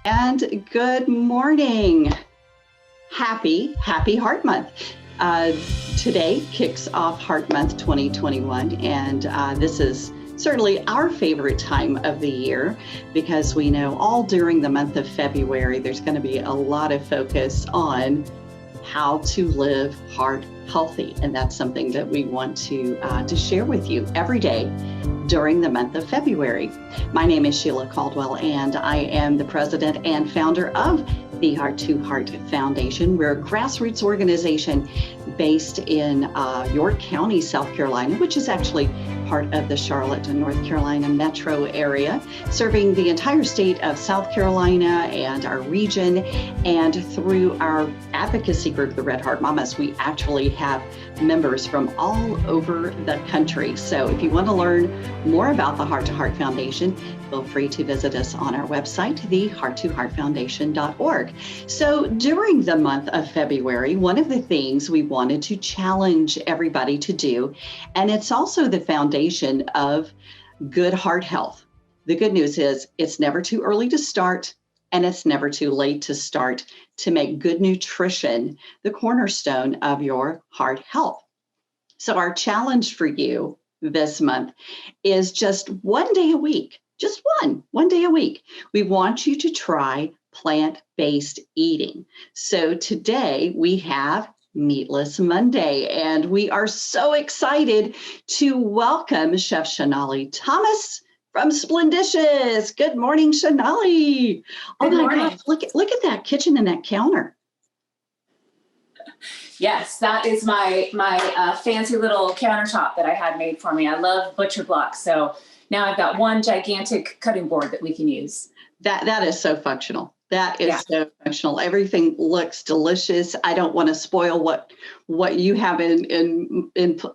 And good morning. Happy Heart Month. Today kicks off Heart Month 2021, and this is certainly our favorite time of the year because we know all during the month of February, there's going to be a lot of focus on how to live heart healthy. And that's something that we want to share with you every day during the month of February. My name is Shaiyla Caldwell, and I am the president and founder of the Heart2Heart Foundation. We're a grassroots organization based in York County, South Carolina, which is actually part of the Charlotte, North Carolina metro area, serving the entire state of South Carolina and our region. And through our advocacy group, the Red Heart Mamas, we actually have members from all over the country. So if you want to learn more about the Heart2Heart Foundation, feel free to visit us on our website, the heart2heartfoundation.org. So during the month of February, one of the things we wanted to challenge everybody to do, and it's also the foundation of good heart health. The good news is it's never too early to start, and it's never too late to start to make good nutrition the cornerstone of your heart health. So our challenge for you this month is just one day a week, just one day a week. We want you to try plant-based eating. So today we have Meatless Monday, and we are so excited to welcome Chef Shonali Thomas from Splendicious. Good morning, Shonali. Oh my gosh, look at that kitchen and that counter. Yes, that is my fancy little countertop that I had made for me. I love butcher blocks, so now I've got one gigantic cutting board that we can use. That is so functional. That is so functional. Everything looks delicious. I don't want to spoil what you have in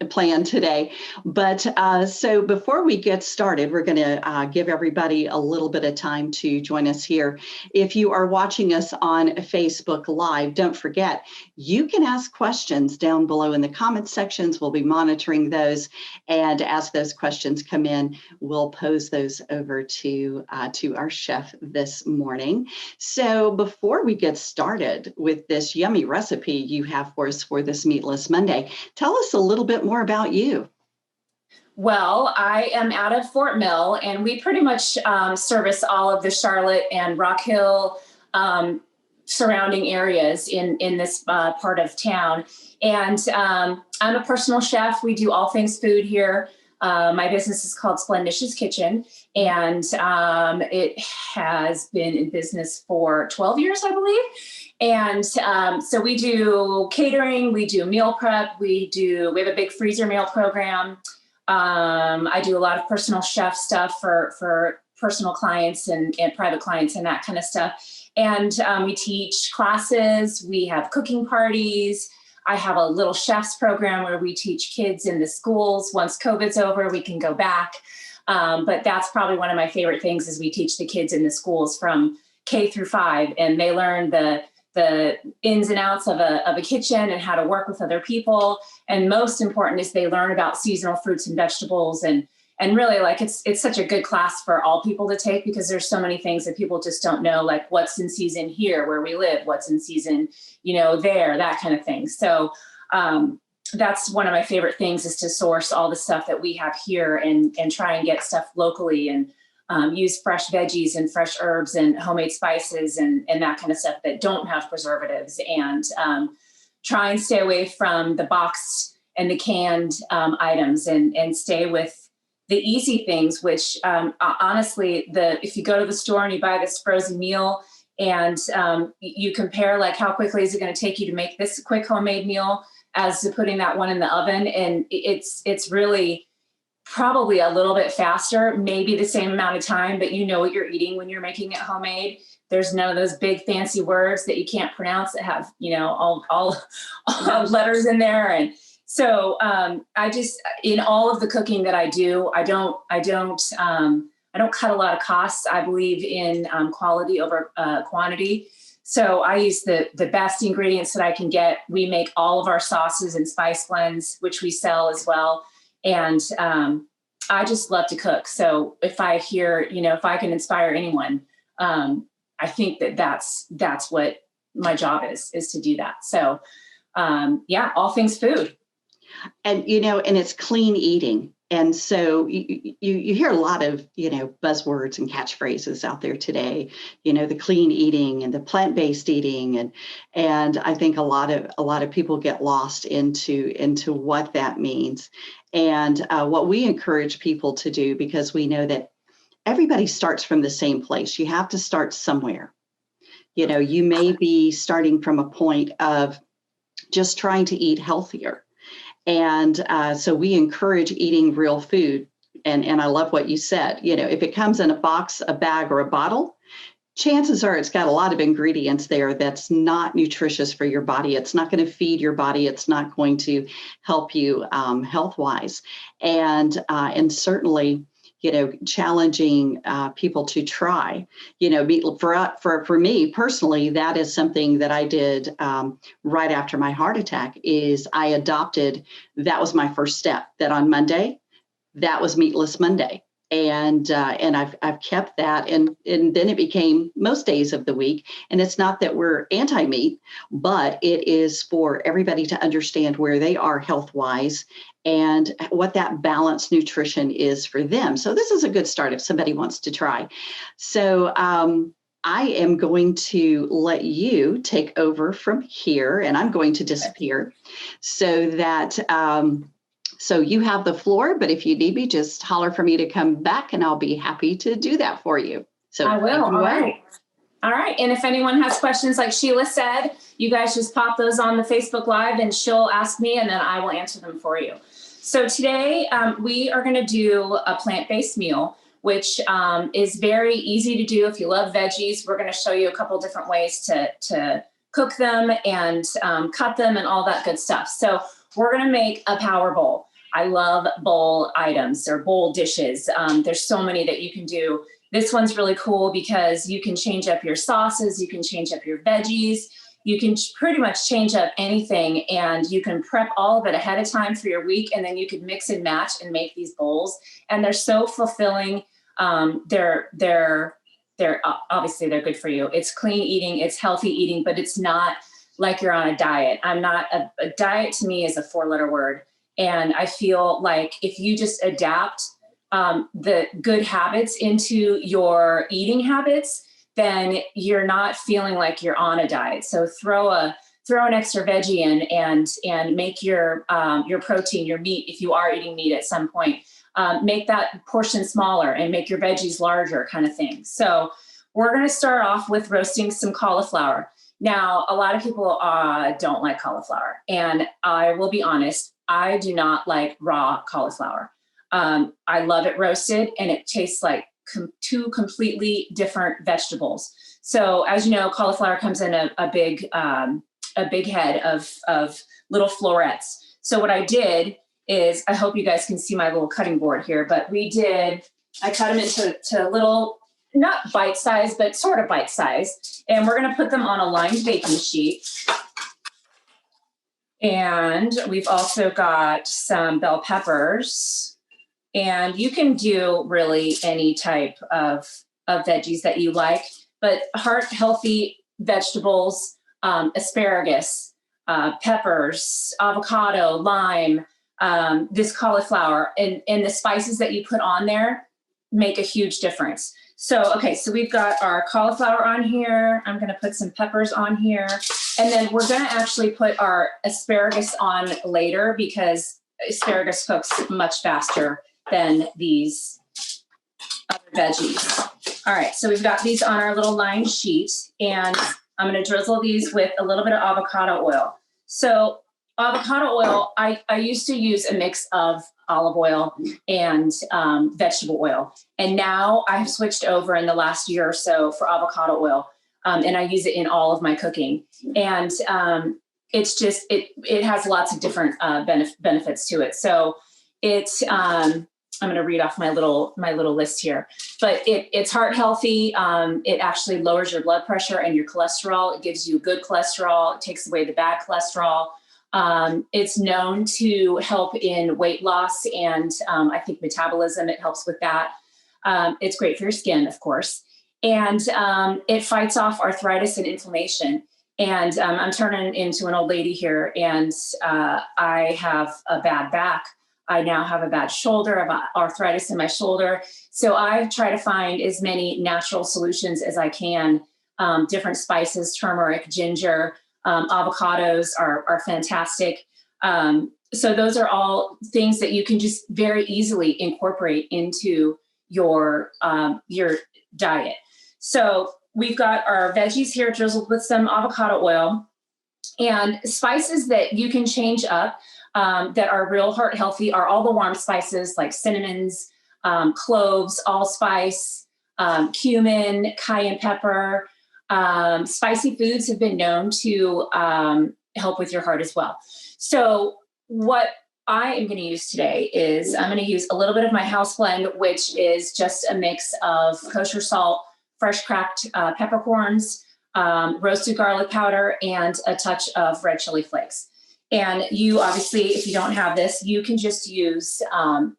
plan today. But so before we get started, we're going to give everybody a little bit of time to join us here. If you are watching us on Facebook Live, don't forget, you can ask questions down below in the comment sections. We'll be monitoring those. And as those questions come in, we'll pose those over to our chef this morning. So before we get started with this yummy recipe you have for us for this Meatless Monday, tell us a little bit more about you. Well, I am out of Fort Mill, and we pretty much service all of the Charlotte and Rock Hill surrounding areas in this part of town. And I'm a personal chef. We do all things food here. My business is called Splendicious Kitchen, and it has been in business for 12 years, I believe. And so we do catering, we do meal prep, we have a big freezer meal program. I do a lot of personal chef stuff for personal clients and private clients and that kind of stuff. And we teach classes, we have cooking parties. I have a little chef's program where we teach kids in the schools. Once COVID's over, we can go back. But that's probably one of my favorite things is we teach the kids in the schools from K through 5, and they learn the ins and outs of a kitchen and how to work with other people. And most important is they learn about seasonal fruits and vegetables, and really, like, it's such a good class for all people to take because there's so many things that people just don't know, like what's in season here where we live, what's in season, there, that kind of thing. So that's one of my favorite things is to source all the stuff that we have here and try and get stuff locally and use fresh veggies and fresh herbs and homemade spices and that kind of stuff that don't have preservatives, and try and stay away from the boxed and the canned items and stay with the easy things, which honestly, if you go to the store and you buy this frozen meal and you compare like how quickly is it going to take you to make this quick homemade meal as to putting that one in the oven, and it's really probably a little bit faster, maybe the same amount of time, but you know what you're eating when you're making it homemade. There's none of those big fancy words that you can't pronounce that have all letters in there. And so I just, in all of the cooking that I do, I don't cut a lot of costs. I believe in quality over quantity. So I use the best ingredients that I can get. We make all of our sauces and spice blends, which we sell as well. And I just love to cook. So if I hear, if I can inspire anyone, I think that's what my job is to do that. So yeah, all things food. And, and it's clean eating. And so you hear a lot of, buzzwords and catchphrases out there today, the clean eating and the plant-based eating. And I think a lot of people get lost into what that means. And what we encourage people to do, because we know that everybody starts from the same place. You have to start somewhere. You may be starting from a point of just trying to eat healthier. And so we encourage eating real food. And I love what you said. If it comes in a box, a bag, or a bottle, chances are it's got a lot of ingredients there that's not nutritious for your body. It's not going to feed your body. It's not going to help you health-wise. And certainly, challenging people to try, for me personally, that is something that I did right after my heart attack. Is I adopted, that was my first step, that on Monday, that was Meatless Monday. And I've kept that, and then it became most days of the week. And it's not that we're anti-meat, but it is for everybody to understand where they are health-wise and what that balanced nutrition is for them. So this is a good start if somebody wants to try. So I am going to let you take over from here, and I'm going to disappear so that so you have the floor, but if you need me, just holler for me to come back and I'll be happy to do that for you. So I will. All right. All right. And if anyone has questions, like Shaiyla said, you guys just pop those on the Facebook Live and she'll ask me and then I will answer them for you. So today we are going to do a plant-based meal, which is very easy to do. If you love veggies, we're going to show you a couple different ways to cook them and cut them and all that good stuff. So we're going to make a power bowl. I love bowl items or bowl dishes. There's so many that you can do. This one's really cool because you can change up your sauces, you can change up your veggies, you can pretty much change up anything, and you can prep all of it ahead of time for your week, and then you can mix and match and make these bowls. And they're so fulfilling. They're obviously they're good for you. It's clean eating, it's healthy eating, but it's not like you're on a diet. A diet to me is a 4-letter word. And I feel like if you just adapt the good habits into your eating habits, then you're not feeling like you're on a diet. So throw an extra veggie in and make your protein, your meat, if you are eating meat at some point, make that portion smaller and make your veggies larger, kind of thing. So we're going to start off with roasting some cauliflower. Now, a lot of people don't like cauliflower, and I will be honest, I do not like raw cauliflower. I love it roasted, and it tastes like two completely different vegetables. So, as you know, cauliflower comes in a big head of little florets. So, what I did is, I hope you guys can see my little cutting board here, but I cut them into little, not bite size, but sort of bite size. And we're going to put them on a lined baking sheet. And we've also got some bell peppers. And you can do really any type of veggies that you like, but heart healthy vegetables, asparagus, peppers, avocado, lime, this cauliflower, and the spices that you put on there make a huge difference. So, okay, so we've got our cauliflower on here. I'm going to put some peppers on here. And then we're going to actually put our asparagus on later because asparagus cooks much faster than these other veggies. All right, so we've got these on our little lined sheet, and I'm going to drizzle these with a little bit of avocado oil. So avocado oil, I used to use a mix of olive oil and vegetable oil. And now I've switched over in the last year or so for avocado oil. And I use it in all of my cooking. And it's just, it has lots of different benefits to it. So it's, I'm going to read off my little list here, but it's heart healthy. It actually lowers your blood pressure and your cholesterol. It gives you good cholesterol. It takes away the bad cholesterol. It's known to help in weight loss and I think metabolism. It helps with that. It's great for your skin, of course. and it fights off arthritis and inflammation. And I'm turning into an old lady here, and I have a bad back. I now have a bad shoulder, I've got arthritis in my shoulder. So I try to find as many natural solutions as I can. Different spices, turmeric, ginger, avocados are fantastic. So those are all things that you can just very easily incorporate into your diet. So we've got our veggies here drizzled with some avocado oil, and spices that you can change up that are real heart healthy are all the warm spices like cinnamons, cloves, allspice, cumin, cayenne pepper. Spicy foods have been known to help with your heart as well. So what I am going to use today is I'm going to use a little bit of my house blend, which is just a mix of kosher salt, fresh cracked peppercorns, roasted garlic powder, and a touch of red chili flakes. And you obviously, if you don't have this, you can just use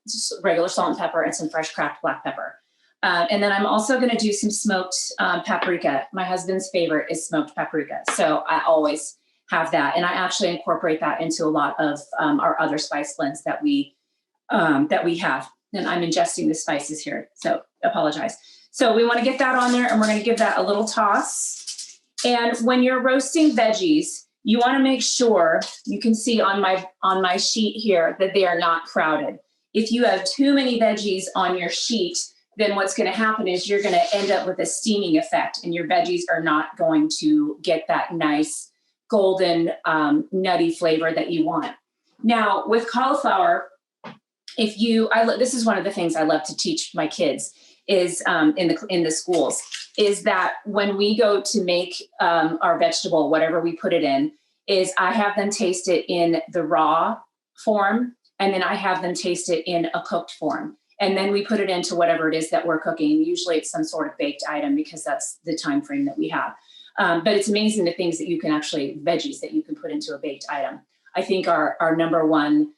just regular salt and pepper and some fresh cracked black pepper. And then I'm also going to do some smoked paprika. My husband's favorite is smoked paprika. So I always have that. And I actually incorporate that into a lot of our other spice blends that we have. And I'm ingesting the spices here, so apologize. So we want to get that on there, and we're going to give that a little toss. And when you're roasting veggies, you want to make sure, you can see on my sheet here, that they are not crowded. If you have too many veggies on your sheet, then what's going to happen is you're going to end up with a steaming effect, and your veggies are not going to get that nice golden nutty flavor that you want. Now with cauliflower, this is one of the things I love to teach my kids is in the schools, is that when we go to make our vegetable, whatever we put it in, is I have them taste it in the raw form, and then I have them taste it in a cooked form. And then we put it into whatever it is that we're cooking. Usually it's some sort of baked item because that's the time frame that we have. But it's amazing the things that you can actually, veggies that you can put into a baked item. I think our number one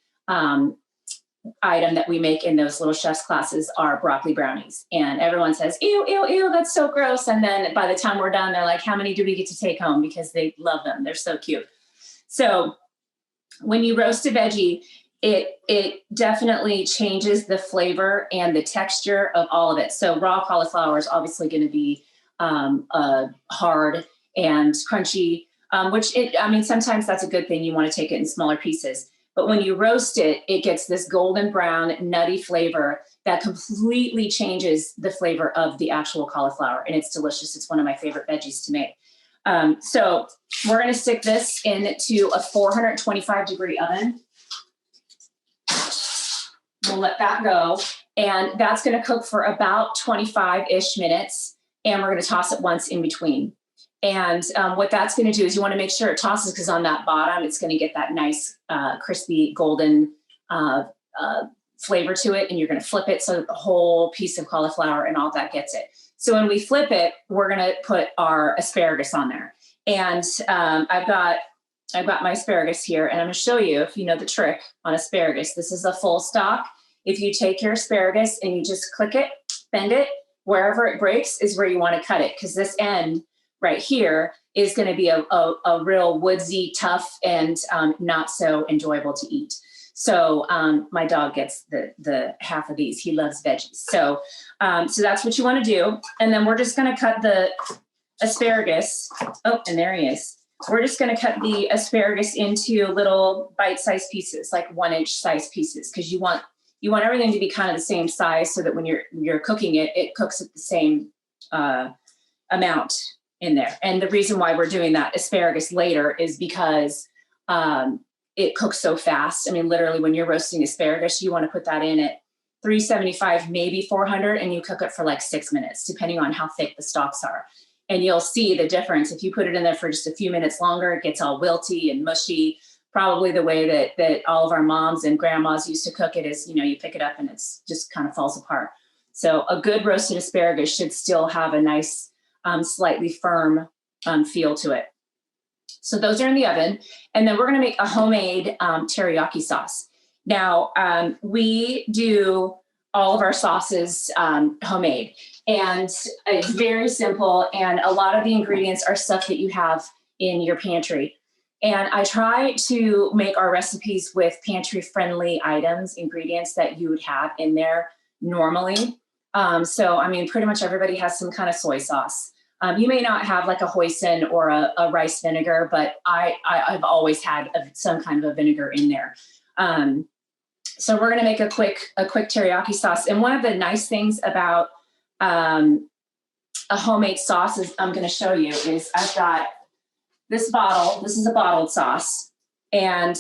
item that we make in those little chef's classes are broccoli brownies. And everyone says, ew, ew, ew, that's so gross. And then by the time we're done, they're like, how many do we get to take home? Because they love them. They're so cute. So when you roast a veggie, it definitely changes the flavor and the texture of all of it. So raw cauliflower is obviously going to be hard and crunchy, sometimes that's a good thing. You want to take it in smaller pieces. But when you roast it, it gets this golden brown, nutty flavor that completely changes the flavor of the actual cauliflower. And it's delicious. It's one of my favorite veggies to make. So we're going to stick this into a 425-degree oven. We'll let that go. And that's going to cook for about 25-ish minutes. And we're going to toss it once in between. And what that's going to do is you want to make sure it tosses, because on that bottom, it's going to get that nice, crispy, golden flavor to it. And you're going to flip it so that the whole piece of cauliflower and all that gets it. So when we flip it, we're going to put our asparagus on there. And I've got my asparagus here, and I'm going to show you, if you know the trick on asparagus. This is a full stalk. If you take your asparagus and you just click it, bend it, wherever it breaks is where you want to cut it, because this end right here is going to be a real woodsy, tough, and not so enjoyable to eat. So my dog gets the half of these. He loves veggies. So that's what you want to do. And then we're just going to cut the asparagus. Oh, and there he is. We're just going to cut the asparagus into little bite-sized pieces, like 1-inch size pieces, because you want everything to be kind of the same size, so that when you're cooking it, it cooks at the same amount in there. And the reason why we're doing that asparagus later is because it cooks so fast. I mean, literally when you're roasting asparagus, you want to put that in at 375, maybe 400, and you cook it for like 6 minutes, depending on how thick the stalks are. And you'll see the difference. If you put it in there for just a few minutes longer, it gets all wilty and mushy. Probably the way that all of our moms and grandmas used to cook it is, you pick it up and it's just kind of falls apart. So a good roasted asparagus should still have a nice, slightly firm feel to it. So those are in the oven. And then we're going to make a homemade teriyaki sauce. Now, we do all of our sauces homemade. And it's very simple. And a lot of the ingredients are stuff that you have in your pantry. And I try to make our recipes with pantry friendly items, ingredients that you would have in there normally. So, I mean, pretty much everybody has some kind of soy sauce. You may not have like a hoisin or a rice vinegar, but I've always had some kind of a vinegar in there. So we're going to make a quick teriyaki sauce. And one of the nice things about a homemade sauce is I'm going to show you is I've got this bottle. This is a bottled sauce. And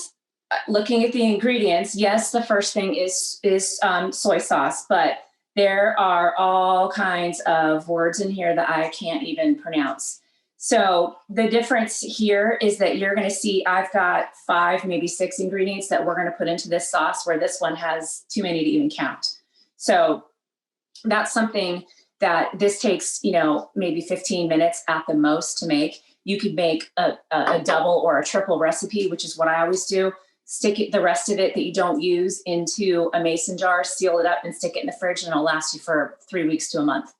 looking at the ingredients, yes, the first thing is soy sauce, but there are all kinds of words in here that I can't even pronounce. So the difference here is that you're going to see I've got 5, maybe 6 ingredients that we're going to put into this sauce, where this one has too many to even count. So that's something that this takes, maybe 15 minutes at the most to make. You could make a double or a triple recipe, which is what I always do. Stick the rest of it that you don't use into a mason jar, seal it up and stick it in the fridge, and it'll last you for 3 weeks to a month.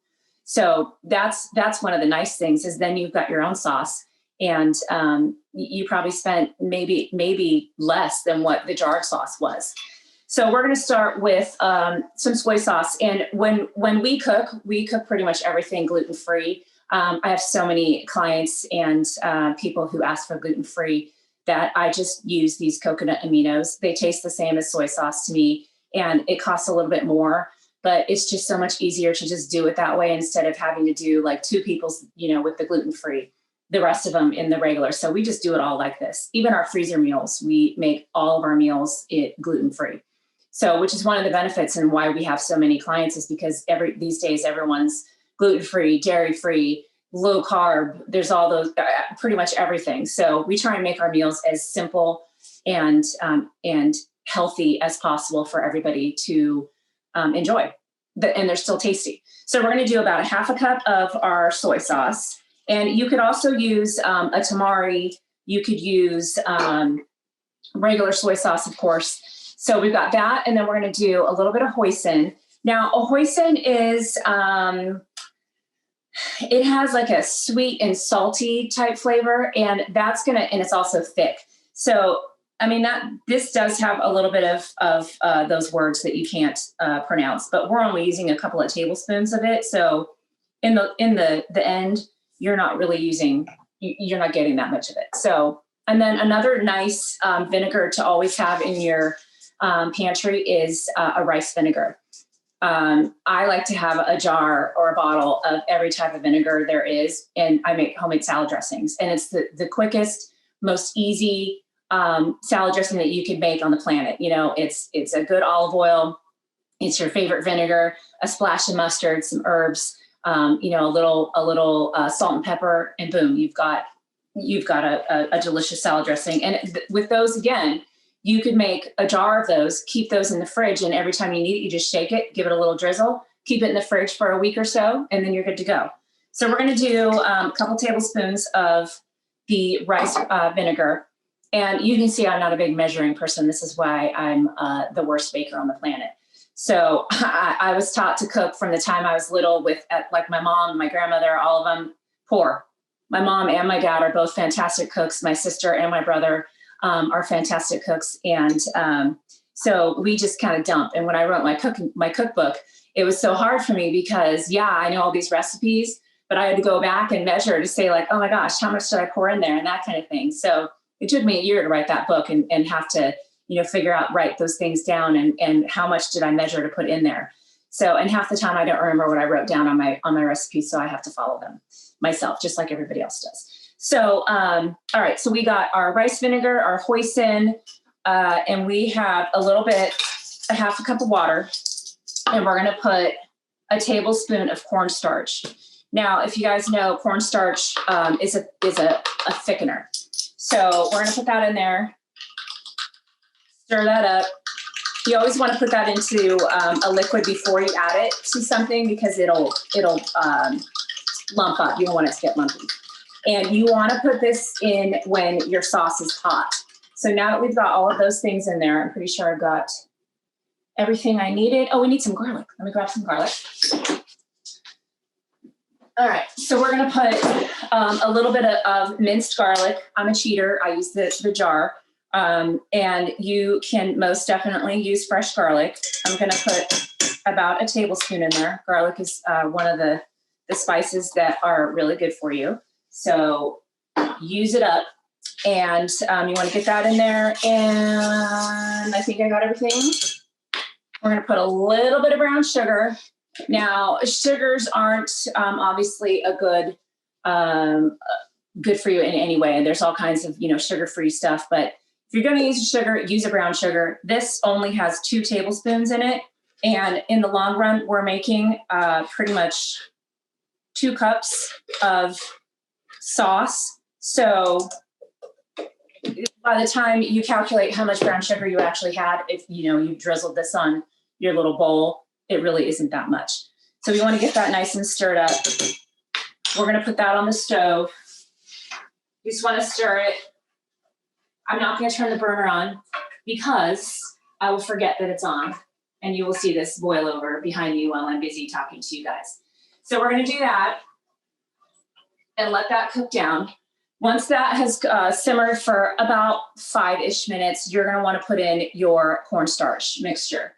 So that's one of the nice things is then you've got your own sauce, and you probably spent maybe less than what the jarred sauce was. So we're going to start with some soy sauce. And when we cook pretty much everything gluten-free. I have so many clients and people who ask for gluten-free that I just use these coconut aminos. They taste the same as soy sauce to me, and it costs a little bit more, but it's just so much easier to just do it that way instead of having to do like 2 people's, with the gluten-free, the rest of them in the regular. So we just do it all like this. Even our freezer meals, we make all of our meals gluten-free. So, which is one of the benefits and why we have so many clients is because these days everyone's gluten-free, dairy-free, low carb. There's all those, pretty much everything. So we try and make our meals as simple and healthy as possible for everybody to enjoy, and they're still tasty. So we're going to do about a half a cup of our soy sauce, and you could also use a tamari. You could use regular soy sauce, of course. So we've got that, and then we're going to do a little bit of hoisin. Now, a hoisin is it has like a sweet and salty type flavor, and and it's also thick. So, I mean, this does have a little bit of those words that you can't pronounce, but we're only using a couple of tablespoons of it. So in the end, you're not getting that much of it. So, and then another nice vinegar to always have in your pantry is a rice vinegar. I like to have a jar or a bottle of every type of vinegar there is, and I make homemade salad dressings. And it's the quickest, most easy salad dressing that you could make on the planet. It's a good olive oil. It's your favorite vinegar, a splash of mustard, some herbs, a little salt and pepper, and boom, you've got a delicious salad dressing. And with those, again, you could make a jar of those, keep those in the fridge, and every time you need it, you just shake it, give it a little drizzle, keep it in the fridge for a week or so, and then you're good to go. So we're going to do a couple tablespoons of the rice vinegar. And you can see I'm not a big measuring person. This is why I'm the worst baker on the planet. So I was taught to cook from the time I was little like my mom, my grandmother, all of them poor. My mom and my dad are both fantastic cooks. My sister and my brother are fantastic cooks. And so we just kind of dump. And when I wrote my cookbook, it was so hard for me because, I know all these recipes, but I had to go back and measure to say like, oh my gosh, how much did I pour in there and that kind of thing. So it took me a year to write that book and have to, write those things down and how much did I measure to put in there. So, and half the time I don't remember what I wrote down on my recipes. So I have to follow them myself, just like everybody else does. So, all right. So we got our rice vinegar, our hoisin, and we have a half a cup of water, and we're going to put a tablespoon of cornstarch. Now, if you guys know, cornstarch is a thickener. So we're going to put that in there, stir that up. You always want to put that into a liquid before you add it to something because it'll lump up. You don't want it to get lumpy. And you want to put this in when your sauce is hot. So now that we've got all of those things in there, I'm pretty sure I've got everything I needed. Oh, we need some garlic. Let me grab some garlic. All right, so we're gonna put a little bit of minced garlic. I'm a cheater. I use the jar, and you can most definitely use fresh garlic. I'm gonna put about a tablespoon in there. Garlic is one of the spices that are really good for you. So use it up, and you want to get that in there. And I think I got everything. We're gonna put a little bit of brown sugar. Now, sugars aren't obviously a good for you in any way. And there's all kinds of, sugar-free stuff. But if you're going to use sugar, use a brown sugar. This only has 2 tablespoons in it. And in the long run, we're making pretty much 2 cups of sauce. So by the time you calculate how much brown sugar you actually had, if you drizzled this on your little bowl, it really isn't that much. So we want to get that nice and stirred up. We're going to put that on the stove. You just want to stir it. I'm not going to turn the burner on because I will forget that it's on, and you will see this boil over behind you while I'm busy talking to you guys. So we're going to do that and let that cook down. Once that has simmered for about 5-ish minutes, you're going to want to put in your cornstarch mixture.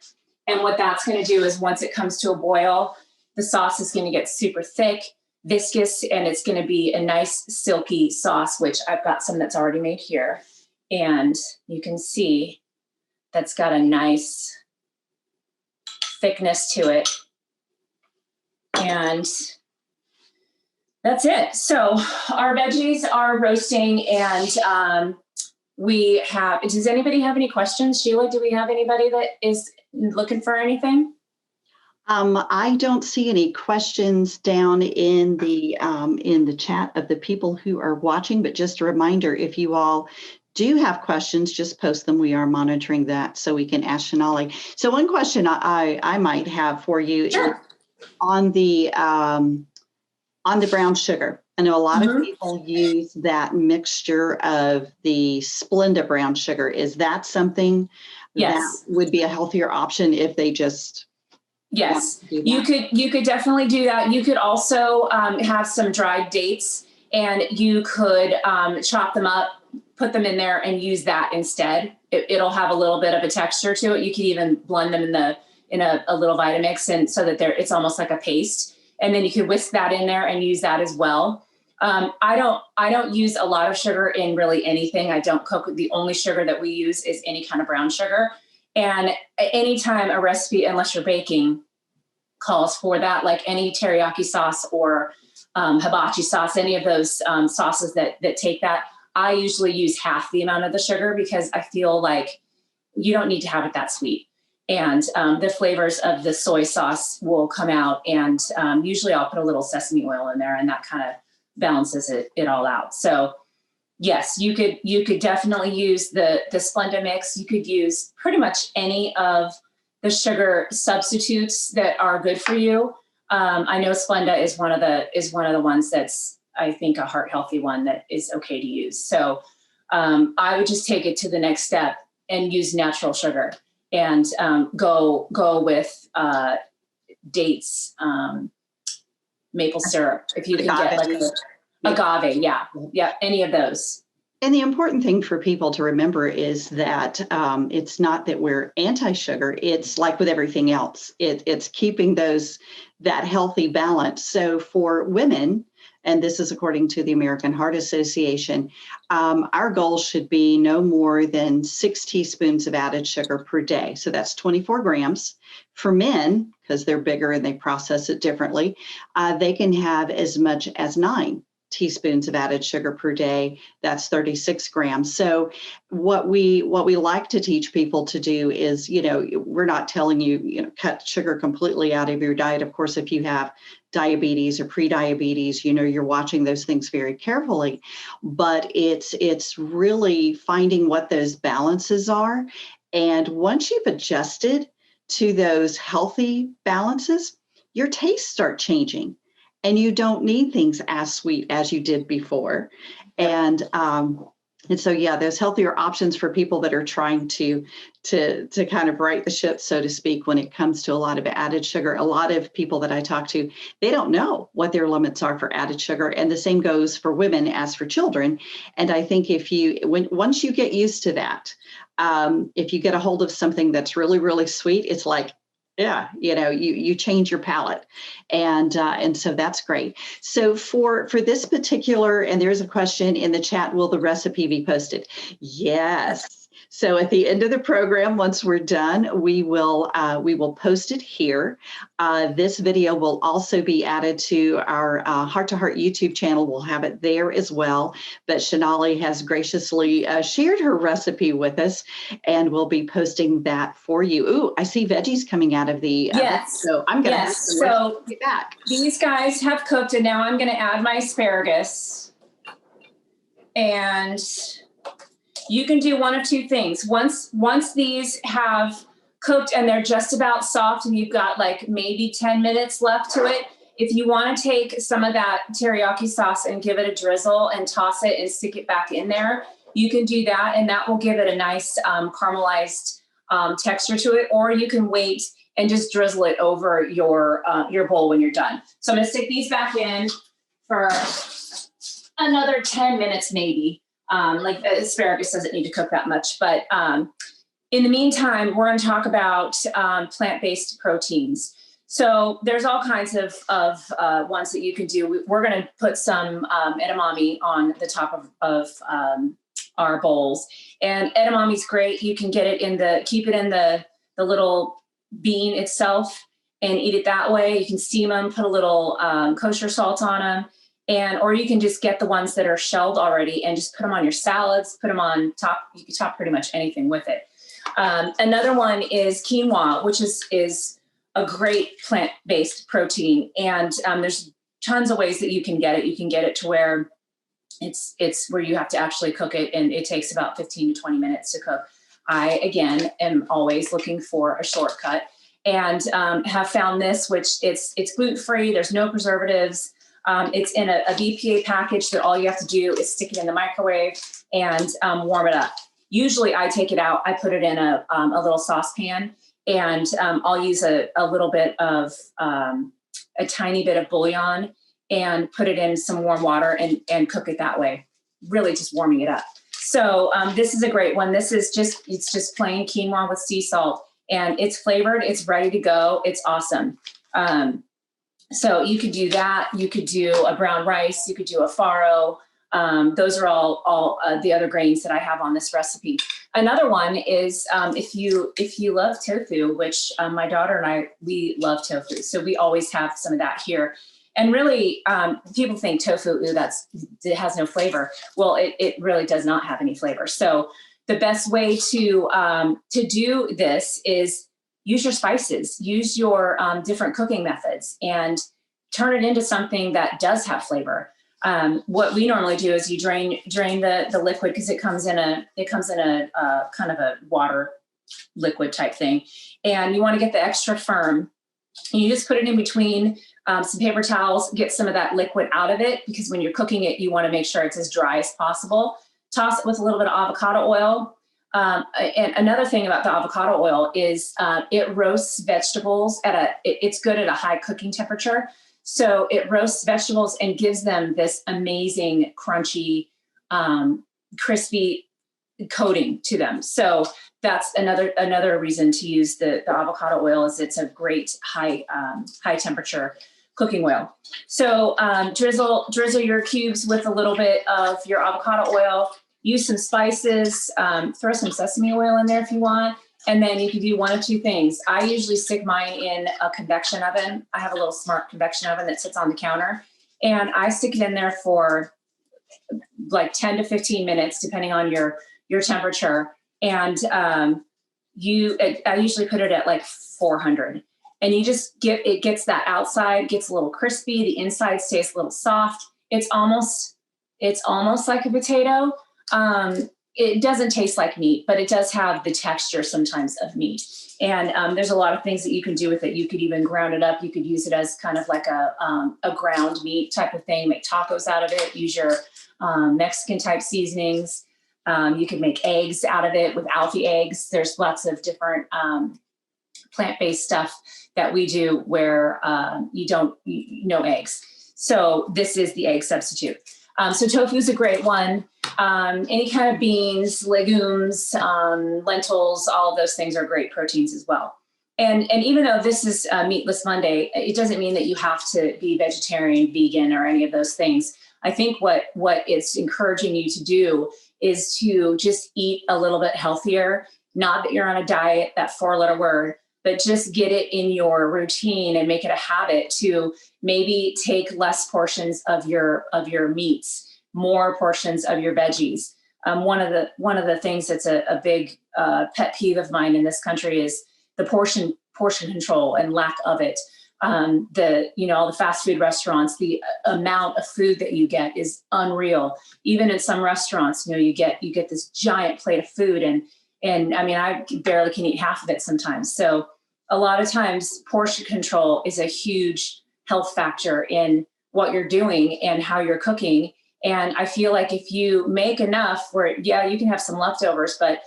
And what that's going to do is once it comes to a boil, the sauce is going to get super thick, viscous, and it's going to be a nice silky sauce, which I've got some that's already made here. And you can see that's got a nice thickness to it. And that's it. So our veggies are roasting, and we have, does anybody have any questions? Shaiyla, do we have anybody that is looking for anything? I don't see any questions down in the chat of the people who are watching, but just a reminder, if you all do have questions, just post them. We are monitoring that so we can ask Shonali. So one question I might have for you is on the brown sugar. I know a lot of people use that mixture of the Splenda brown sugar. Is that something that would be a healthier option if they just Yes, you could definitely do that. You could also have some dried dates, and you could chop them up, put them in there, and use that instead. It'll have a little bit of a texture to it. You could even blend them in a little Vitamix, and so that it's almost like a paste. And then you could whisk that in there and use that as well. I don't use a lot of sugar in really anything. I don't cook. The only sugar that we use is any kind of brown sugar. And anytime a recipe, unless you're baking, calls for that, like any teriyaki sauce or hibachi sauce, any of those sauces that take that, I usually use half the amount of the sugar because I feel like you don't need to have it that sweet. And the flavors of the soy sauce will come out. And usually I'll put a little sesame oil in there, and that kind of balances it all out. So yes, you could definitely use the Splenda mix. You could use pretty much any of the sugar substitutes that are good for you. I know Splenda is one of the ones that's, I think, a heart healthy one that is okay to use. So I would just take it to the next step and use natural sugar and go with dates, maple syrup. If you can get like agave, yeah, any of those. And the important thing for people to remember is that it's not that we're anti-sugar. It's like with everything else. It's keeping that healthy balance. So for women, and this is according to the American Heart Association, our goal should be no more than 6 teaspoons of added sugar per day. So that's 24 grams. For men, because they're bigger and they process it differently, they can have as much as 9 teaspoons of added sugar per day. That's 36 grams. So what we like to teach people to do is, we're not telling you, cut sugar completely out of your diet. Of course, if you have diabetes or pre-diabetes, you're watching those things very carefully, but it's really finding what those balances are. And once you've adjusted to those healthy balances, your tastes start changing. And you don't need things as sweet as you did before. And so, yeah, there's healthier options for people that are trying to to kind of right the ship, so to speak, when it comes to a lot of added sugar. A lot of people that I talk to, they don't know what their limits are for added sugar. And the same goes for women as for children. And I think once you get used to that, if you get a hold of something that's really, really sweet, it's like, yeah, you change your palate. And so that's great. So for this particular, and there's a question in the chat, will the recipe be posted? Yes. So at the end of the program, once we're done, we will post it here. This video will also be added to our Heart2Heart YouTube channel. We'll have it there as well. But Shonali has graciously shared her recipe with us, and we'll be posting that for you. Ooh, I see veggies coming out of the oven. Yes. So I'm going to have to get back. These guys have cooked, and now I'm going to add my asparagus. And you can do one of two things. Once these have cooked and they're just about soft and you've got like maybe 10 minutes left to it, if you want to take some of that teriyaki sauce and give it a drizzle and toss it and stick it back in there, you can do that, and that will give it a nice caramelized texture to it. Or you can wait and just drizzle it over your bowl when you're done. So I'm going to stick these back in for another 10 minutes maybe. Like asparagus doesn't need to cook that much, but in the meantime, we're going to talk about plant-based proteins. So there's all kinds of ones that you can do. We're going to put some edamame on the top of our bowls, and edamame is great. You can get it keep it in the little bean itself and eat it that way. You can steam them, put a little kosher salt on them. Or you can just get the ones that are shelled already and just put them on your salads, put them on top. You can top pretty much anything with it. Another one is quinoa, which is a great plant-based protein. And there's tons of ways that you can get it. You can get it to where it's where you have to actually cook it, and it takes about 15 to 20 minutes to cook. I, again, am always looking for a shortcut, and have found this, which it's gluten-free. There's no preservatives. It's in a BPA package that all you have to do is stick it in the microwave and warm it up. Usually I take it out, I put it in a little saucepan, and I'll use a little bit of a tiny bit of bouillon and put it in some warm water and cook it that way, really just warming it up. So this is a great one. It's just plain quinoa with sea salt, and it's flavored, it's ready to go. It's awesome. So you could do that. You could do a brown rice. You could do a farro. Those are all the other grains that I have on this recipe. Another one is if you love tofu, which my daughter and we love tofu. So we always have some of that here. And really, people think tofu, it has no flavor. Well, it really does not have any flavor. So the best way to do this is use your spices, use your different cooking methods, and turn it into something that does have flavor. What we normally do is you drain the liquid, because it comes in a kind of a water liquid type thing, and you want to get the extra firm. And you just put it in between some paper towels, get some of that liquid out of it, because when you're cooking it, you want to make sure it's as dry as possible. Toss it with a little bit of avocado oil. And another thing about the avocado oil is it roasts vegetables it's good at a high cooking temperature. So it roasts vegetables and gives them this amazing, crunchy, crispy coating to them. So that's another reason to use the avocado oil, is it's a great high temperature cooking oil. So drizzle your cubes with a little bit of your avocado oil. Use some spices, throw some sesame oil in there if you want, and then you can do one of two things. I usually stick mine in a convection oven. I have a little smart convection oven that sits on the counter, and I stick it in there for like 10 to 15 minutes, depending on your temperature. And I usually put it at like 400. And you just it gets that outside, gets a little crispy, the inside stays a little soft. It's almost like a potato. It doesn't taste like meat, but it does have the texture sometimes of meat. And there's a lot of things that you can do with it. You could even ground it up. You could use it as kind of like a ground meat type of thing, make tacos out of it, use your Mexican type seasonings. You can make eggs out of it with alfie eggs. There's lots of different plant-based stuff that we do where no eggs. So this is the egg substitute. So tofu is a great one. Any kind of beans, legumes, lentils, all of those things are great proteins as well. And even though this is Meatless Monday, it doesn't mean that you have to be vegetarian, vegan, or any of those things. I think what it's encouraging you to do is to just eat a little bit healthier. Not that you're on a diet, that 4-letter word, but just get it in your routine and make it a habit to maybe take less portions of your meats, more portions of your veggies. One of the things that's a big pet peeve of mine in this country is the portion control and lack of it. All the fast food restaurants, the amount of food that you get is unreal. Even in some restaurants, you get this giant plate of food, and I mean, I barely can eat half of it sometimes. So a lot of times portion control is a huge health factor in what you're doing and how you're cooking. And I feel like if you make enough where, yeah, you can have some leftovers, but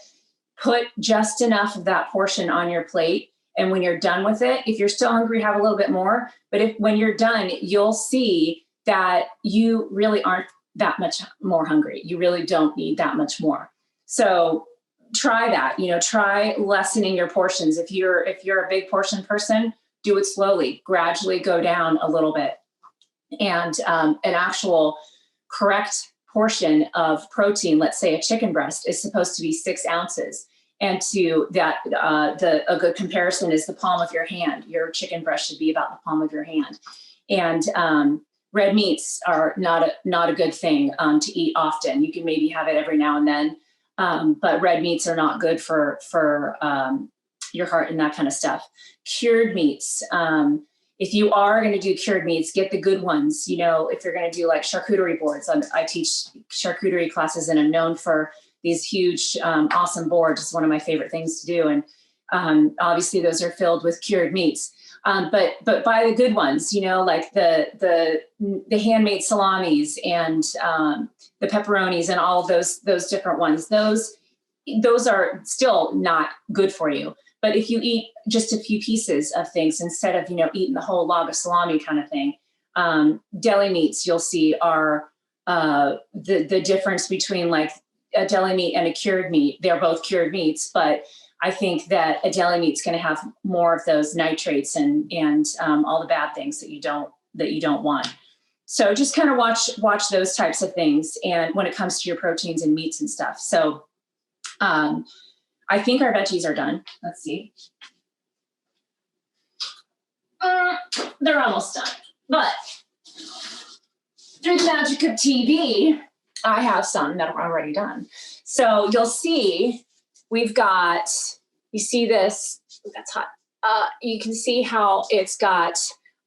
put just enough of that portion on your plate. And when you're done with it, if you're still hungry, have a little bit more. But when you're done, you'll see that you really aren't that much more hungry. You really don't need that much more. So try that, try lessening your portions. If you're a big portion person, do it slowly, gradually go down a little bit. And an actual correct portion of protein, let's say a chicken breast, is supposed to be 6 ounces. And to that, a good comparison is the palm of your hand. Your chicken breast should be about the palm of your hand. And red meats are not a good thing to eat often. You can maybe have it every now and then, but red meats are not good for your heart and that kind of stuff. Cured meats. If you are going to do cured meats, get the good ones. If you're going to do like charcuterie boards, I teach charcuterie classes and I'm known for these huge, awesome boards. It's one of my favorite things to do. And obviously those are filled with cured meats. But buy the good ones, like the handmade salamis and the pepperonis and all of those different ones. Those are still not good for you. But if you eat just a few pieces of things instead of, eating the whole log of salami kind of thing, deli meats you'll see are the difference between like a deli meat and a cured meat. They're both cured meats, but I think that a deli meat's going to have more of those nitrates and all the bad things that you don't want. So just kind of watch those types of things. And when it comes to your proteins and meats and stuff. So I think our veggies are done. Let's see. They're almost done, but through the magic of TV, I have some that are already done. So you'll see we've got, you see this, that's hot. You can see how it's got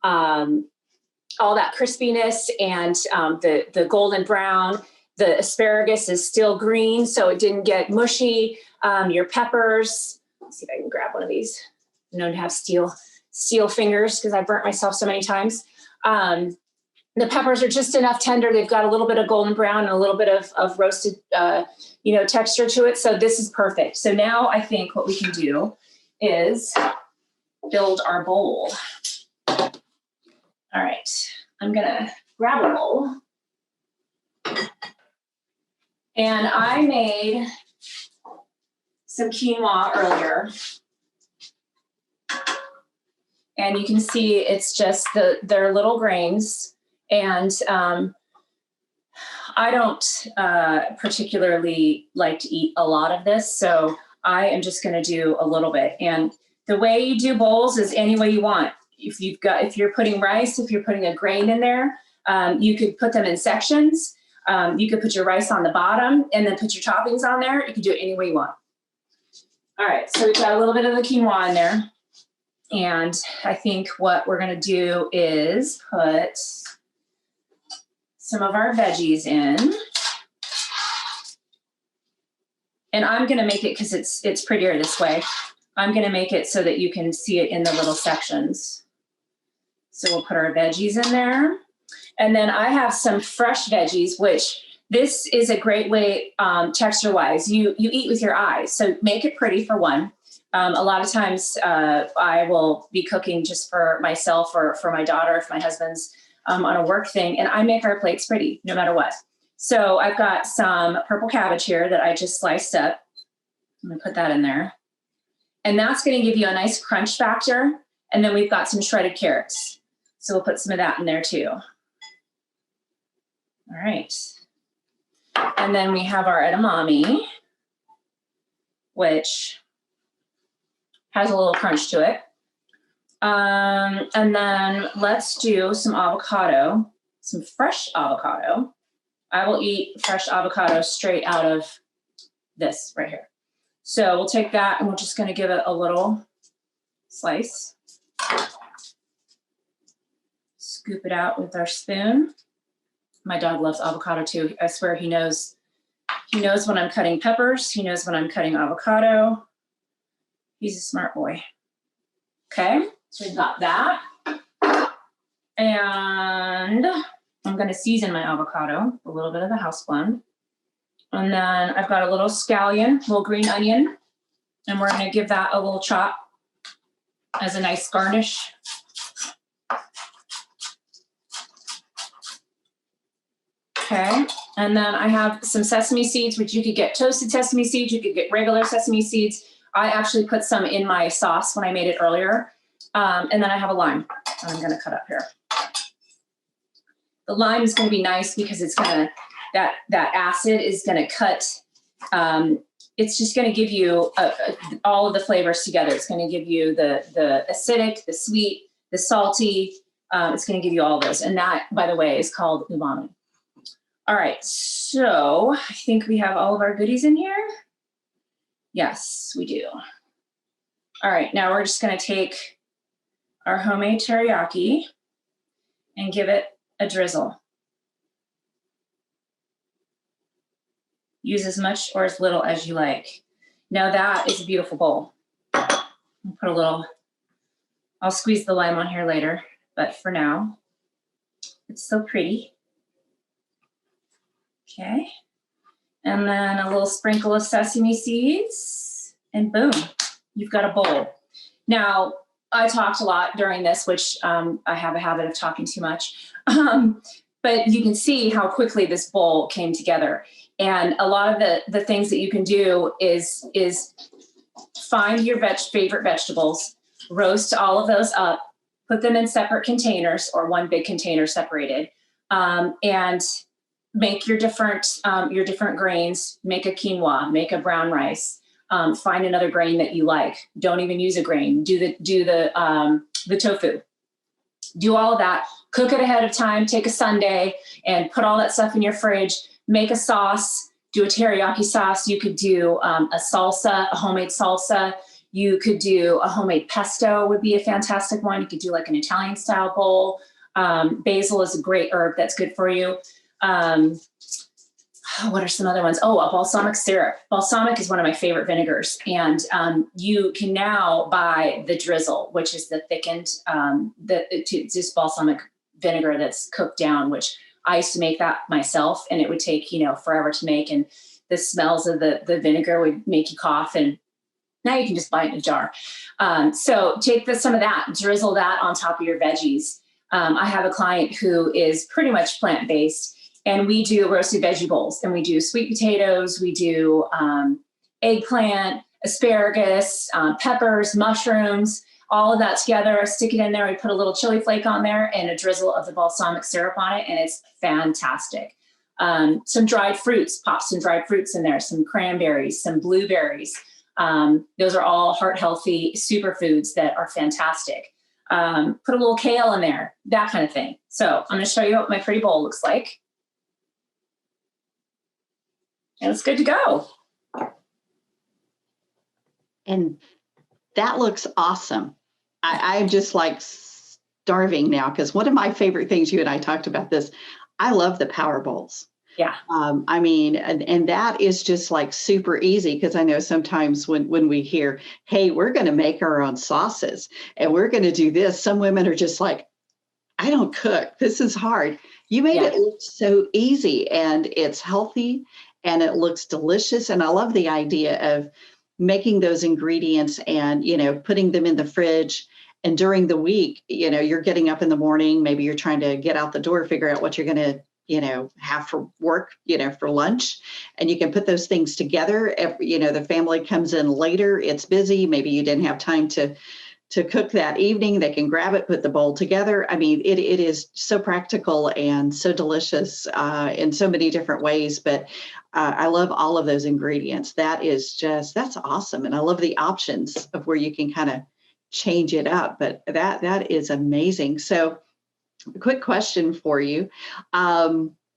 all that crispiness and the golden brown. The asparagus is still green, so it didn't get mushy. Your peppers, let's see if I can grab one of these. I'm known to have steel fingers because I burnt myself so many times. The peppers are just enough tender. They've got a little bit of golden brown and a little bit of roasted, texture to it. So this is perfect. So now I think what we can do is build our bowl. All right, I'm gonna grab a bowl. And I made some quinoa earlier. And you can see it's just their little grains. And I don't particularly like to eat a lot of this, so I am just going to do a little bit. And the way you do bowls is any way you want. If you're putting rice, if you're putting a grain in there, you could put them in sections. You could put your rice on the bottom and then put your toppings on there. You can do it any way you want. All right, so we've got a little bit of the quinoa in there. And I think what we're going to do is put some of our veggies in. And I'm going to make it, because it's prettier this way, I'm going to make it so that you can see it in the little sections. So we'll put our veggies in there. And then I have some fresh veggies, which This is a great way, texture-wise. You eat with your eyes, so make it pretty for one. A lot of times I will be cooking just for myself or for my daughter if my husband's on a work thing, and I make our plates pretty no matter what. So I've got some purple cabbage here that I just sliced up. I'm gonna put that in there. And that's gonna give you a nice crunch factor. And then we've got some shredded carrots. So we'll put some of that in there too. All right. And then we have our edamame, which has a little crunch to it. And then let's do some avocado, some fresh avocado. I will eat fresh avocado straight out of this right here. So we'll take that and we're just gonna give it a little slice. Scoop it out with our spoon. My dog loves avocado too. I swear he knows when I'm cutting peppers. He knows when I'm cutting avocado. He's a smart boy. Okay, so we've got that. And I'm gonna season my avocado, a little bit of the house blend. And then I've got a little scallion, little green onion, and we're gonna give that a little chop as a nice garnish. Okay, and then I have some sesame seeds, which you could get toasted sesame seeds, you could get regular sesame seeds. I actually put some in my sauce when I made it earlier. And then I have a lime I'm gonna cut up here. The lime is gonna be nice because it's gonna, that acid is gonna cut, it's just gonna give you all of the flavors together. It's gonna give you the acidic, the sweet, the salty, it's gonna give you all those. And that, by the way, is called umami. All right, so I think we have all of our goodies in here. Yes, we do. All right, now we're just gonna take our homemade teriyaki and give it a drizzle. Use as much or as little as you like. Now that is a beautiful bowl. I'll put a little, I'll squeeze the lime on here later, but for now, it's so pretty. Okay, and then a little sprinkle of sesame seeds, and boom, you've got a bowl. Now, I talked a lot during this, which I have a habit of talking too much, but you can see how quickly this bowl came together. And a lot of the things that you can do is find your favorite vegetables, roast all of those up, put them in separate containers or one big container separated, and make your different grains. Make a quinoa, make a brown rice. Find another grain that you like. Don't even use a grain. Do the tofu. Do all of that. Cook it ahead of time. Take a sundae and put all that stuff in your fridge. Make a sauce. Do a teriyaki sauce. You could do a salsa, a homemade salsa. You could do a homemade pesto. Would be a fantastic one. You could do like an Italian style bowl. Basil is a great herb that's good for you. What are some other ones? Oh, a balsamic syrup. Balsamic is one of my favorite vinegars. And you can now buy the drizzle, which is the thickened, just balsamic vinegar that's cooked down, which I used to make that myself, and it would take, forever to make. And the smells of the vinegar would make you cough. And now you can just buy it in a jar. So take some of that, drizzle that on top of your veggies. I have a client who is pretty much plant-based, and we do roasted veggie bowls, and we do sweet potatoes, we do eggplant, asparagus, peppers, mushrooms, all of that together. Stick it in there. We put a little chili flake on there and a drizzle of the balsamic syrup on it, and it's fantastic. Some dried fruits, pop some dried fruits in there, some cranberries, some blueberries. Those are all heart healthy superfoods that are fantastic. Put a little kale in there, that kind of thing. So I'm going to show you what my pretty bowl looks like. And it's good to go. And that looks awesome. I'm just like starving now, because one of my favorite things, you and I talked about this, I love the power bowls. Yeah. I mean, and that is just like super easy, because I know sometimes when we hear, hey, we're going to make our own sauces and we're going to do this, some women are just like, I don't cook. This is hard. You made Yeah. it look so easy, and it's healthy and it looks delicious. And I love the idea of making those ingredients and, putting them in the fridge. And during the week, you're getting up in the morning, maybe you're trying to get out the door, figure out what you're going to, have for work, for lunch, and you can put those things together. If, the family comes in later, it's busy. Maybe you didn't have time to cook that evening. They can grab it, put the bowl together. I mean, it is so practical and so delicious in so many different ways. But I love all of those ingredients. That's awesome. And I love the options of where you can kind of change it up. But that is amazing. So a quick question for you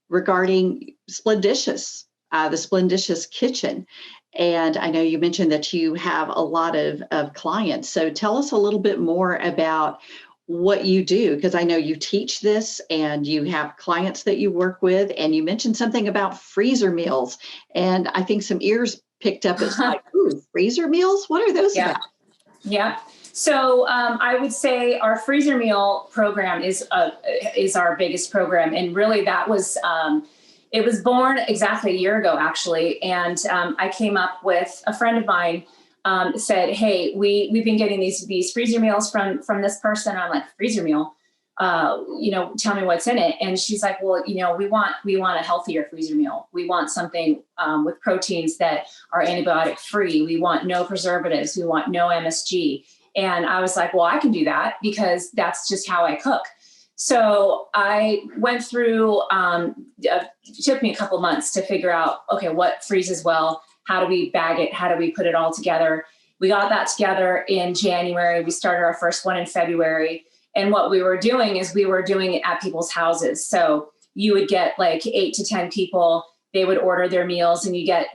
regarding Splendicious, the Splendicious Kitchen. And I know you mentioned that you have a lot of clients. So tell us a little bit more about what you do, because I know you teach this and you have clients that you work with. And you mentioned something about freezer meals. And I think some ears picked up. It's like, ooh, freezer meals? What are those about? Yeah. So I would say our freezer meal program is our biggest program. And really that was, it was born exactly a year ago, actually. And I came up with a friend of mine said, hey, we've been getting these freezer meals from this person. I'm like, freezer meal? Tell me what's in it. And she's like, well, we want a healthier freezer meal. We want something with proteins that are antibiotic free. We want no preservatives. We want no MSG. And I was like, well, I can do that because that's just how I cook. So I went through, it took me a couple months to figure out, okay, what freezes well? How do we bag it? How do we put it all together? We got that together in January. We started our first one in February. And what we were doing is we were doing it at people's houses. So you would get like 8 to 10 people, they would order their meals, and you get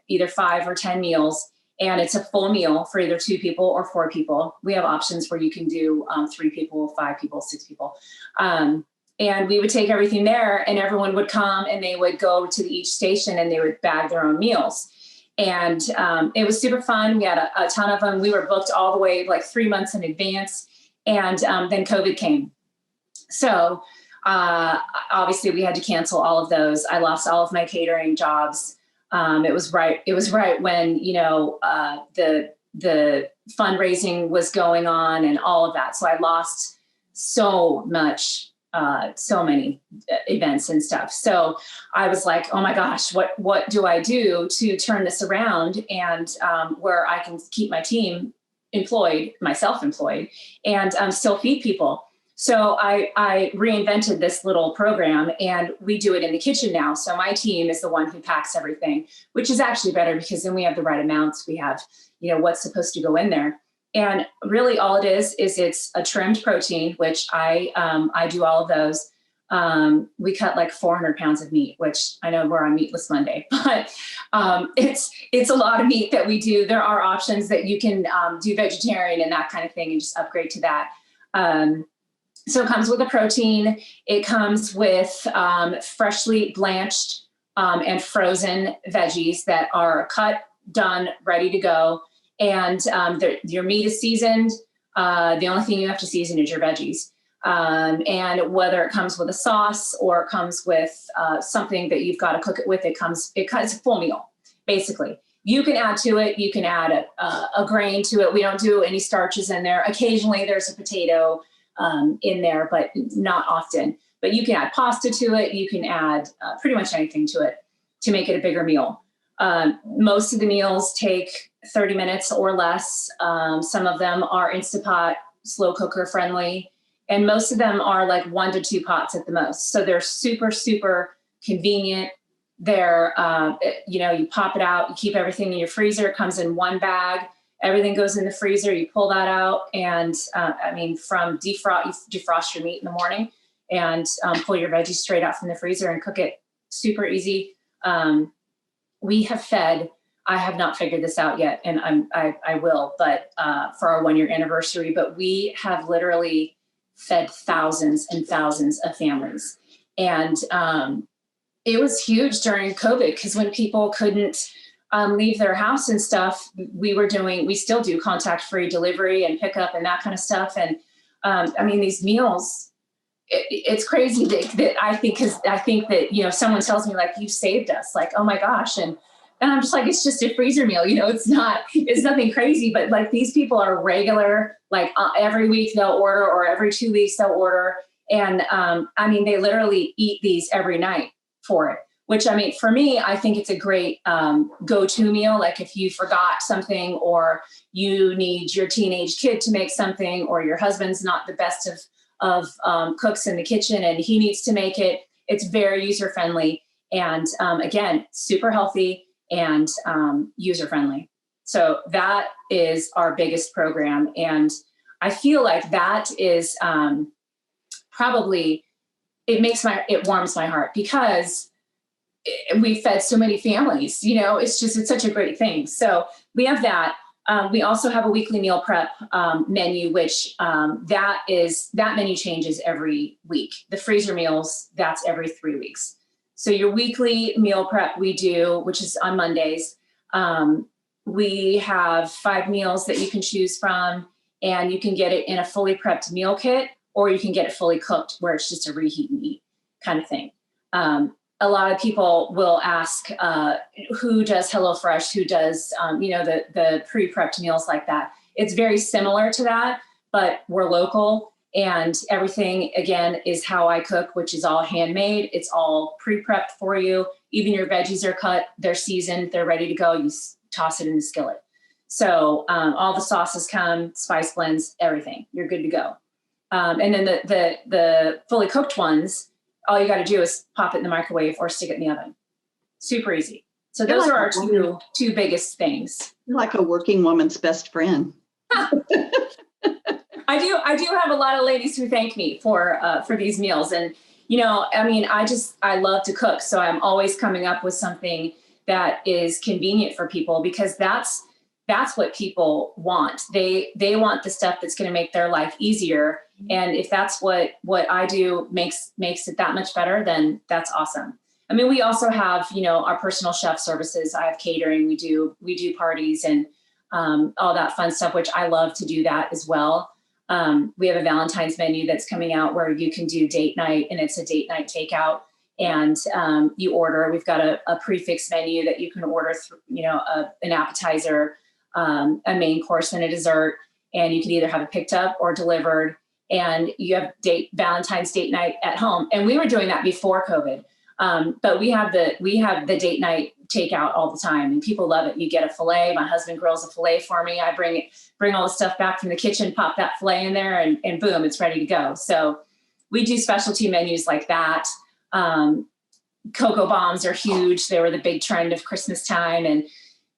either 5 or 10 meals. And it's a full meal for either 2 people or 4 people. We have options where you can do 3 people, 5 people, 6 people. And we would take everything there, and everyone would come and they would go to each station and they would bag their own meals. And it was super fun. We had a ton of them. We were booked all the way like 3 months in advance. And then COVID came. So obviously we had to cancel all of those. I lost all of my catering jobs. It was right when, the fundraising was going on and all of that. So I lost so many events and stuff. So I was like, oh my gosh, what do I do to turn this around and where I can keep my team myself employed, and still feed people. So I reinvented this little program, and we do it in the kitchen now. So my team is the one who packs everything, which is actually better because then we have the right amounts. We have, what's supposed to go in there. And really all it is it's a trimmed protein, which I do all of those. We cut like 400 pounds of meat, which I know we're on Meatless Monday, but it's a lot of meat that we do. There are options that you can do vegetarian and that kind of thing and just upgrade to that. So it comes with a protein. It comes with freshly blanched and frozen veggies that are cut, done, ready to go. And your meat is seasoned. The only thing you have to season is your veggies. And whether it comes with a sauce or it comes with something that you've got to cook it with, it's a full meal, basically. You can add to it. You can add a grain to it. We don't do any starches in there. Occasionally there's a potato in there, but not often. But you can add pasta to it. You can add pretty much anything to it to make it a bigger meal. Most of the meals take 30 minutes or less. Some of them are Instapot, slow cooker friendly. And most of them are like 1 to 2 pots at the most. So they're super, super convenient. They're, you pop it out, you keep everything in your freezer. It comes in one bag. Everything goes in the freezer. You pull that out. And from you defrost your meat in the morning and pull your veggies straight out from the freezer and cook it. Super easy. I have not figured this out yet, and I will, but for our 1-year anniversary, but we have literally fed thousands and thousands of families. And it was huge during COVID because when people couldn't leave their house and stuff, we still do contact-free delivery and pickup and that kind of stuff. And these meals, it's crazy that I think, because I think that, you know, someone tells me like, you saved us, like, oh my gosh. And I'm just like, it's just a freezer meal. You know, it's nothing crazy, but like these people are regular, like every week they'll order, or every 2 weeks they'll order. And I mean, they literally eat these every night for it, which, I mean, for me, I think it's a great go-to meal. Like if you forgot something, or you need your teenage kid to make something, or your husband's not the best of cooks in the kitchen and he needs to make it, it's very user-friendly. And again, super healthy and user-friendly. So that is our biggest program. And I feel like that is probably, it warms my heart, because we fed so many families, you know, it's such a great thing. So we have that. We also have a weekly meal prep menu, which that menu changes every week. The freezer meals, that's every 3 weeks. So your weekly meal prep we do, which is on Mondays. We have 5 meals that you can choose from, and you can get it in a fully prepped meal kit, or you can get it fully cooked, where it's just a reheat and eat kind of thing. A lot of people will ask who does HelloFresh, who does you know, the pre-prepped meals like that. It's very similar to that, but we're local, and everything again is how I cook, which is all handmade. It's all pre-prepped for you. Even your veggies are cut, they're seasoned, they're ready to go. You toss it in the skillet. So all the sauces come, spice blends, everything. You're good to go. And then the fully cooked ones, all you got to do is pop it in the microwave or stick it in the oven. Super easy. So those are our two biggest things. You're like a working woman's best friend. I do have a lot of ladies who thank me for these meals. And, you know, I mean, I love to cook. So I'm always coming up with something that is convenient for people, because that's what people want. They want the stuff that's going to make their life easier. And if that's what I do makes it that much better, then that's awesome. I mean, we also have, you know, our personal chef services. I have catering. We do parties and all that fun stuff, which I love to do that as well. We have a Valentine's menu that's coming out where you can do date night, and it's a date night takeout. And you order. We've got a prefix menu that you can order, you know, an appetizer, a main course, and a dessert. And you can either have it picked up or delivered. And you have Valentine's date night at home. And we were doing that before COVID. But we have the date night takeout all the time, and people love it. You get a filet. My husband grills a filet for me. I bring all the stuff back from the kitchen, pop that filet in there, and boom, it's ready to go. So we do specialty menus like that. Cocoa bombs are huge. They were the big trend of Christmas time. And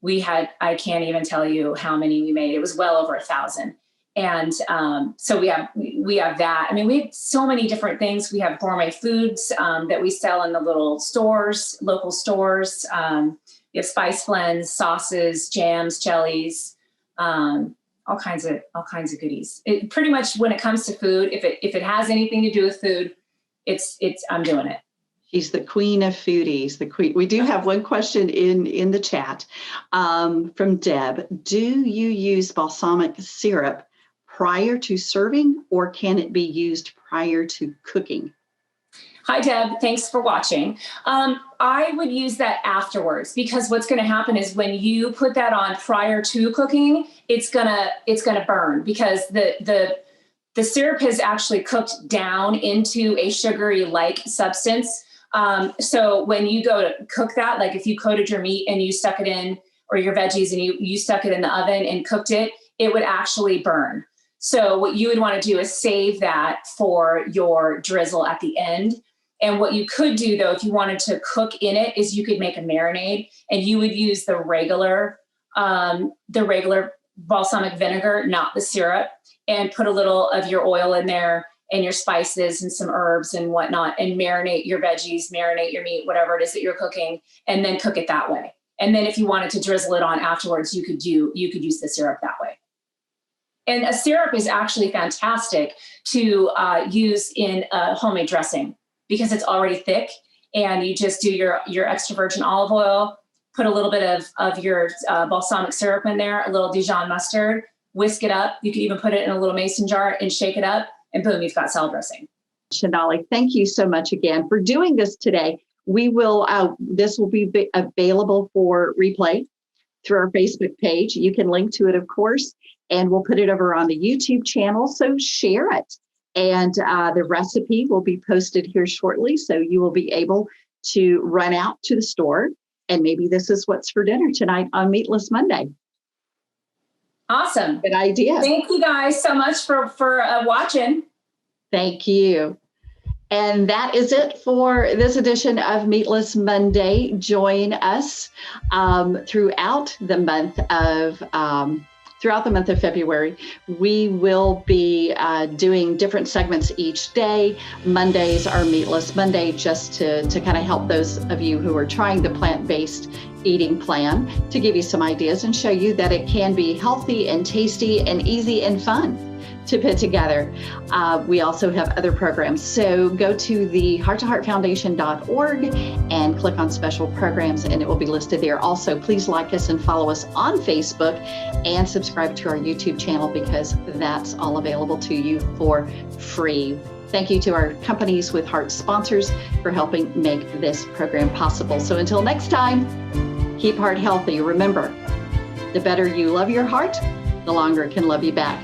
I can't even tell you how many we made. It was well over 1,000. And so we have that. I mean, we have so many different things. We have gourmet foods that we sell in the little stores, local stores. We have spice blends, sauces, jams, jellies, all kinds of goodies. It pretty much, when it comes to food, if it has anything to do with food, I'm doing it. She's the queen of foodies, the queen. We do have one question in the chat from Deb. Do you use balsamic syrup prior to serving, or can it be used prior to cooking? Hi, Deb. Thanks for watching. I would use that afterwards, because what's going to happen is when you put that on prior to cooking, it's gonna burn, because the syrup has actually cooked down into a sugary-like substance. So when you go to cook that, like if you coated your meat and you stuck it in, or your veggies, and you stuck it in the oven and cooked it, it would actually burn. So what you would want to do is save that for your drizzle at the end. And what you could do, though, if you wanted to cook in it, is you could make a marinade, and you would use the regular balsamic vinegar, not the syrup, and put a little of your oil in there and your spices and some herbs and whatnot, and marinate your veggies, marinate your meat, whatever it is that you're cooking, and then cook it that way. And then if you wanted to drizzle it on afterwards, you could use the syrup that way. And a syrup is actually fantastic to use in a homemade dressing, because it's already thick, and you just do your extra virgin olive oil, put a little bit of your balsamic syrup in there, a little Dijon mustard, whisk it up. You could even put it in a little mason jar and shake it up, and boom, you've got salad dressing. Shonali, thank you so much again for doing this today. This will be available for replay through our Facebook page. You can link to it, of course, and we'll put it over on the YouTube channel. So share it. And the recipe will be posted here shortly. So you will be able to run out to the store. And maybe this is what's for dinner tonight on Meatless Monday. Awesome. Good idea. Thank you guys so much for watching. Thank you. And that is it for this edition of Meatless Monday. Join us throughout the month of February. We will be doing different segments each day. Mondays are Meatless Monday, just to kind of help those of you who are trying the plant-based eating plan, to give you some ideas and show you that it can be healthy and tasty and easy and fun to put together. We also have other programs. So go to the Heart2HeartFoundation.org and click on special programs and it will be listed there. Also, please like us and follow us on Facebook and subscribe to our YouTube channel because that's all available to you for free. Thank you to our companies with heart sponsors for helping make this program possible. So until next time, keep heart healthy. Remember, the better you love your heart, the longer it can love you back.